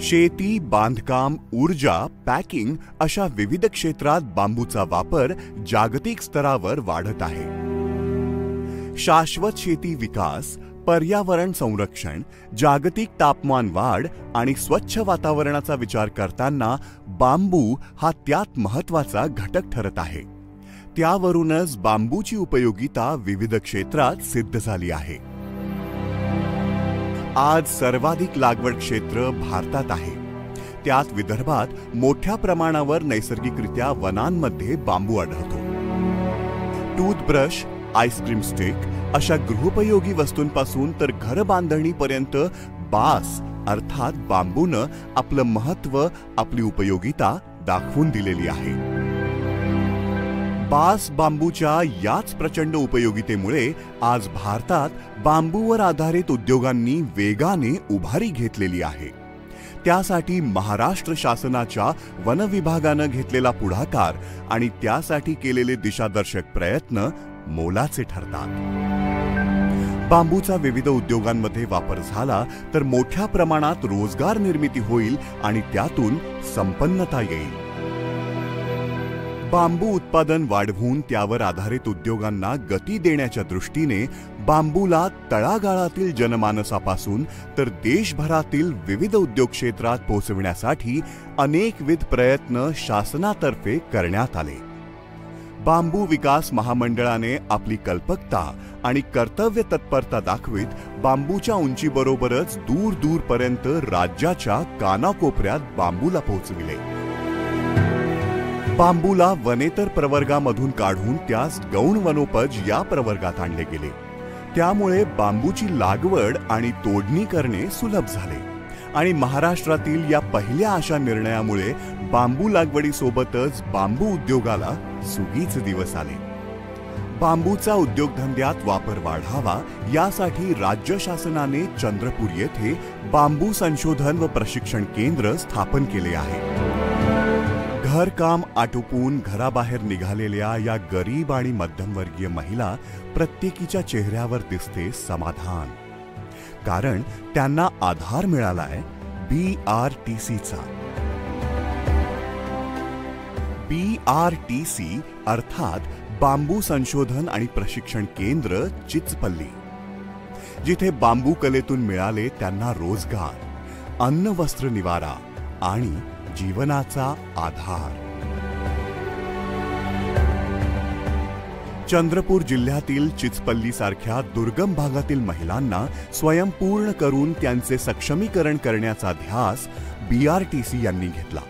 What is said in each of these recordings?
शेती, बांधकाम, ऊर्जा, पॅकिंग अशा विविध क्षेत्रात बांबूचा वापर जागतिक स्तरावर वाढत आहे. शाश्वत शेती विकास, पर्यावरण संरक्षण, जागतिक तापमान वाढ आणि स्वच्छ वातावरणाचा विचार करताना बांबू हा त्यात महत्त्वाचा घटक ठरत आहे. त्यावरूनच बांबूची उपयोगिता विविध क्षेत्रात सिद्ध झाली आहे. आज सर्वाधिक लागवड क्षेत्र भारतात आहे. त्यात विदर्भात मोठ्या प्रमाणावर नैसर्गिकरित्या वनांमध्ये बांबू आढळतो. टूथब्रश, आईस्क्रीम स्टिक अशा गृहोपयोगी वस्तूंपासून तर घर बांधणीपर्यंत बास अर्थात बांबूनं आपलं महत्त्व, आपली उपयोगिता दाखवून दिलेली आहे. बास बांबूच्या याच प्रचंड उपयोगितेमुळे आज भारतात बांबूवर आधारित उद्योगांनी वेगाने उभारी घेतलेली आहे. त्यासाठी महाराष्ट्र शासनाच्या वन विभागानं घेतलेला पुढाकार आणि त्यासाठी केलेले दिशादर्शक प्रयत्न मोलाचे ठरतात. बांबूचा विविध उद्योगांमध्ये वापर झाला तर मोठ्या प्रमाणात रोजगार निर्मिती होईल आणि त्यातून संपन्नता येईल. बांबू उत्पादन वाढवून त्यावर आधारित उद्योगांना गती देण्याच्या दृष्टीने बांबूला तळागाळातील जनमानसापासून तर देशभरातील विविध उद्योग क्षेत्रात पोहोचविण्यासाठी अनेकविध प्रयत्न शासनातर्फे करण्यात आले. बांबू विकास महामंडळाने आपली कल्पकता आणि कर्तव्य तत्परता दाखवित बांबूच्या उंचीबरोबरच दूर दूरपर्यंत राज्याच्या कानाकोपऱ्यात बांबूला पोहोचविले. बांबूला वनेतर प्रवर्गामधून काढून त्यास गौण वनोपज या प्रवर्गात आणले गेले. त्यामुळे बांबूची लागवड आणि तोडणी करणे सुलभ झाले आणि महाराष्ट्रातील या पहिल्या अशा निर्णयामुळे बांबू लागवडीसोबतच बांबू उद्योगाला सुगीचे दिवस आले. बांबूचा उद्योगधंद्यात वापर वाढावा यासाठी राज्य शासनाने चंद्रपूर येथे बांबू संशोधन व प्रशिक्षण केंद्र स्थापन केले आहे. घरकाम आटोपून घराबाहेर निघालेल्या या गरीब आणि मध्यमवर्गीय महिला प्रत्येकीच्या चेहऱ्यावर दिसते समाधान. कारण त्यांना आधार मिळालाय BRTCचा. BRTC अर्थात बांबू संशोधन आणि प्रशिक्षण केंद्र चिचपल्ली, जिथे बांबू कलेतून मिळाले त्यांना रोजगार, अन्न, वस्त्र, निवारा आणि जीवनाचा आधार. चंद्रपूर जिल्ह्यातील चिचपल्ली सारख्या दुर्गम भागातील महिलांना स्वयंपूर्ण करून त्यांचे सक्षमीकरण करण्याचा ध्यास BRTC यांनी घेतला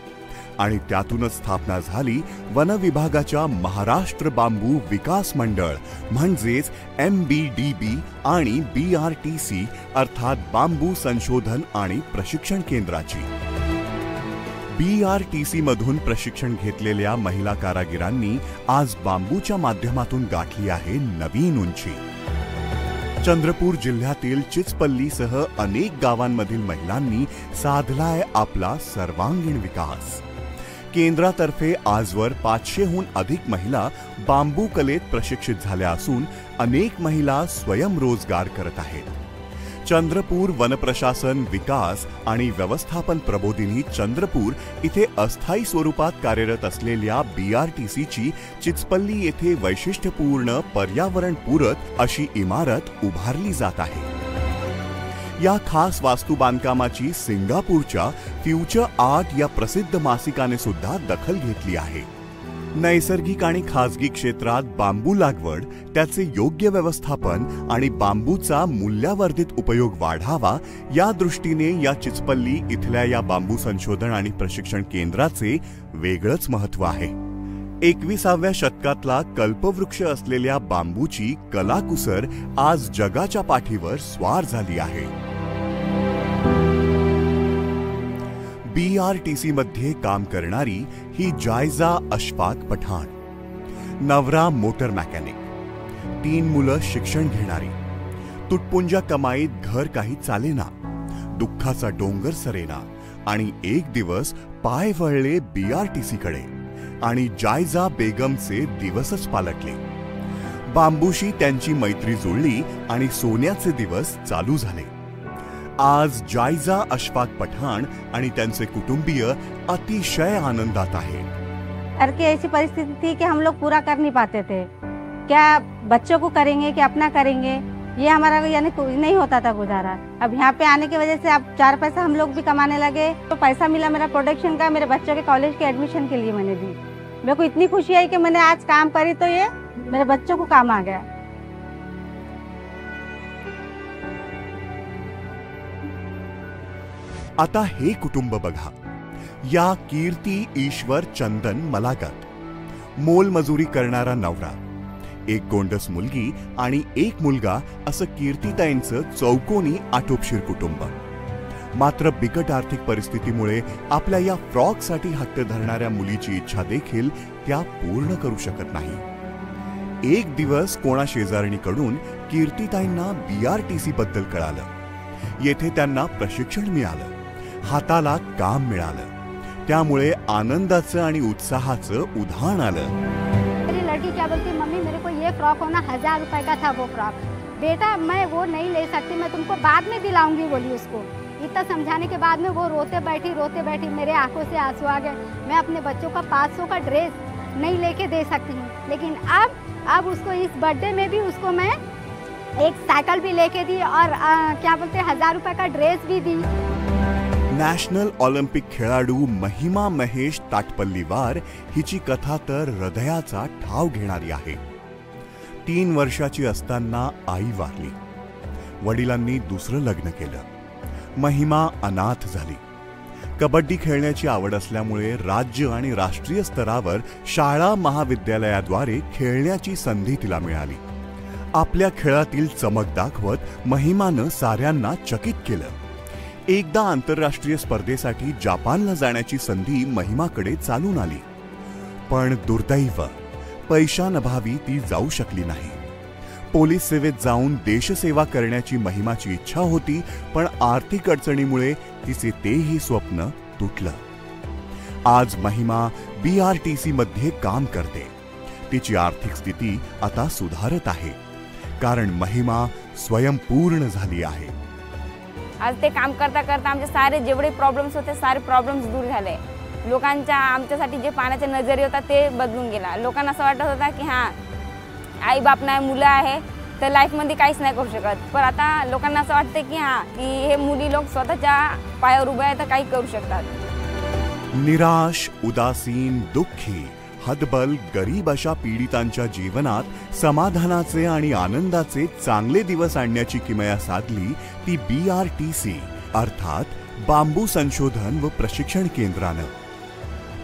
आणि त्यातूनच स्थापना झाली वन विभागाच्या महाराष्ट्र बांबू विकास मंडळ म्हणजेच MBDB आणि BRTC अर्थात बांबू संशोधन आणि प्रशिक्षण केंद्राची. BRTC मधून प्रशिक्षण घेतलेल्या महिला कारागिरांनी आज बांबूच्या माध्यमातून गाठली आहे नवीन उंची. चंद्रपूर जिल्ह्यातील चिचपल्लीसह अनेक गावांमधील महिलांनी साधलाय आपला सर्वांगीण विकास. केंद्रातर्फे आजवर 500हून अधिक महिला बांबू कलेत प्रशिक्षित झाल्या असून अनेक महिला स्वयंरोजगार करत आहेत. चंद्रपूर वनप्रशासन विकास आणि व्यवस्थापन प्रबोधिनी चंद्रपूर इथे अस्थायी स्वरूपात कार्यरत असलेल्या BRTCची चिचपल्ली येथे वैशिष्ट्यपूर्ण पर्यावरणपूरक अशी इमारत उभारली जात आहे. या खास वास्तू बांधकामाची सिंगापूरच्या फ्युचर आर्ट या प्रसिद्ध मासिकाने सुद्धा दखल घेतली आहे. नैसर्गिक आणि खासगी क्षेत्रात बांबू लागवड, त्याचे योग्य व्यवस्थापन आणि बांबूचा मूल्यावर्धित उपयोग वाढावा या दृष्टीने या चिचपल्ली इथल्या या बांबू संशोधन आणि प्रशिक्षण केंद्राचे वेगळंच महत्त्व आहे. 21व्या शतकातला कल्पवृक्ष असलेल्या बांबूची कलाकुसर आज जगाच्या पाठीवर स्वार झाली आहे. BRTC मध्ये काम करणारी ही जायजा अशफाक पठाण, नवरा मोटर मेकॅनिक, 3 मुलं शिक्षण घेणारी, तुटपुंजा कमाईत घर काही चालेना, दुःखाचा डोंगर सरेना आणि एक दिवस पाय वळले BRTC कडे आणि जायजा बेगमचे दिवसच पालटले. बांबूशी त्यांची मैत्री जुळली आणि सोन्याचे दिवस चालू झाले. आज जायजा अशफाक पठाण आणि त्यांचे कुटुंबीय अतिशय आनंदात आहेत। घर की ऐसी परिस्थिति थी कि हम लोग पूरा कर नहीं पाते थे, क्या बच्चों को करेंगे कि अपना करेंगे, ये हमारा यानी नहीं होता था गुजारा। अब यहाँ पे आने की वजह से अब 4 पैसा हम लोग भी कमाने लगे, तो पैसा मिला मेरा प्रोडक्शन का, मेरे बच्चों के कॉलेज के एडमिशन के लिए मैंने दी। मेरे को इतनी खुशी है कि मैंने आज काम करी तो ये मेरे बच्चों को काम आ गया। आता हे कुटुंब बघा, या कीर्ती ईश्वर चंदन मलागत, मोलमजुरी करणारा नवरा, एक गोंडस मुलगी आणि एक मुलगा असं कीर्तीताईंचं चौकोनी आटोपशीर कुटुंब। मात्र बिकट आर्थिक परिस्थितीमुळे आपल्या या फ्रॉकसाठी हट्ट धरणाऱ्या मुलीची इच्छा देखील त्या पूर्ण करू शकत नाही। एक दिवस कोणा शेजारणीकडून कीर्तीताईंना BRTC बद्दल कळालं। येथे त्यांना प्रशिक्षण मिळालं, हाताला काम मिळालं, त्यामुळे आनंदाचं आणि उत्साहाचं उधाण आलं। मेरी लड़की क्या बोलती, मम्मी मेरे को ये फ्रॉक होना 1000 रुपए का था वो फ्रॉक, बेटा मैं वो नहीं ले सकती, मैं तुमको बाद में दिलाऊंगी बोली उसको। इतना समझाने के बाद में वो रोते बैठी मेरे आंखों से आंसू आ गए। मैं अपने बच्चों का 500 का ड्रेस नहीं लेके दे सकती हूँ, लेकिन अब उसको इस बर्थडे में भी उसको मैं एक साइकिल भी लेके दी और क्या बोलते 1000 रुपए का ड्रेस भी दी। नॅशनल ऑलिम्पिक खेळाडू महिमा महेश ताटपल्लीवार हिची कथा तर हृदयाचा ठाव घेणारी आहे। 3 वर्षाची असताना आई वारली, वडिलांनी दुसरं लग्न केलं, महिमा अनाथ झाली। कबड्डी खेळण्याची आवड असल्यामुळे राज्य आणि राष्ट्रीय स्तरावर शाळा महाविद्यालयाद्वारे खेळण्याची संधी तिला मिळाली। आपल्या खेळातील चमक दाखवत महिमानं साऱ्यांना चकित केलं। एकदा आंतरराष्ट्रीय स्पर्धेसाठी जापानला जाण्याची संधी महिमाकडे चालून आली, पण दुर्दैव पैशांअभावी ती जाऊ शकली नाही। पोलीस सेवेत जाऊन देशसेवा करण्याची महिमाची इच्छा होती, पण आर्थिक अडचणीमुळे तिचे तेही स्वप्न तुटलं। आज महिमा BRTC मध्ये काम करते। तिची आर्थिक स्थिती आता सुधारत आहे, कारण महिमा स्वयंपूर्ण झाली आहे। आज ते काम करता करता आमचे सारे जेवढे प्रॉब्लेम्स होते सारे प्रॉब्लेम्स दूर झाले। लोकांच्या आमच्यासाठी जे पाहण्याचा नजरिया होता ते बदलून गेला। लोकांना असं वाटत होता की हां आई बाप नाही, मुलं आहे तर लाईफमध्ये काहीच नाही करू शकत, पण आता लोकांना असं वाटतं की हां की हे मुली लोक स्वतःच्या पायावर उभे आहेत तर काही करू शकतात। निराश, उदासीन, दुःखी, हतबल, गरीब अशा पीडितांच्या जीवनात समाधानाचे आणि आनंदाचे चांगले दिवस आणण्याची किमया साधली ती BRTC अर्थात बांबू संशोधन व प्रशिक्षण केंद्रानं।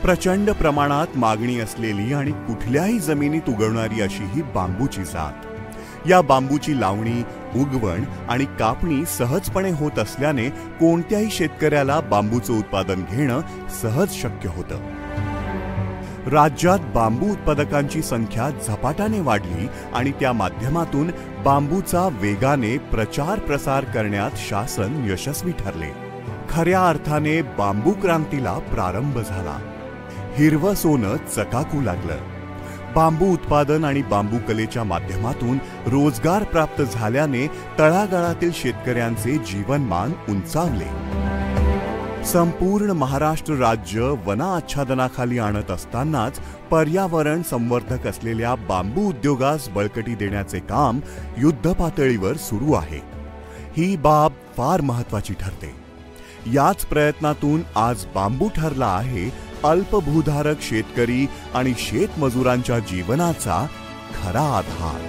प्रचंड प्रमाणात मागणी असलेली आणि कुठल्याही जमिनीत उगवणारी अशी ही बांबूची जात। या बांबूची लावणी, उगवण आणि कापणी सहजपणे होत असल्याने कोणत्याही शेतकऱ्याला बांबूचं उत्पादन घेणं सहज शक्य होतं। राज्यात बांबू उत्पादकांची संख्या झपाट्याने वाढली आणि त्या माध्यमातून बांबूचा वेगाने प्रचार प्रसार करण्यात शासन यशस्वी ठरले। खऱ्या अर्थाने बांबू क्रांतीला प्रारंभ झाला। हिरवं सोनं चकाकू लागलं। बांबू उत्पादन आणि बांबू कलेच्या माध्यमातून रोजगार प्राप्त झाल्याने तळागाळातील शेतकऱ्यांचे जीवनमान उंचावले। संपूर्ण महाराष्ट्र राज्य वनाच्छादनाखाली आणत असतानाच पर्यावरण संवर्धक असलेल्या बांबू उद्योगास बळकटी देण्याचे काम युद्धपातळीवर सुरू आहे। ही बाब फार महत्त्वाची ठरते। याच प्रयत्नातून आज बांबू ठरला आहे अल्पभूधारक शेतकरी आणि शेतमजुरांच्या जीवनाचा खरा आधार।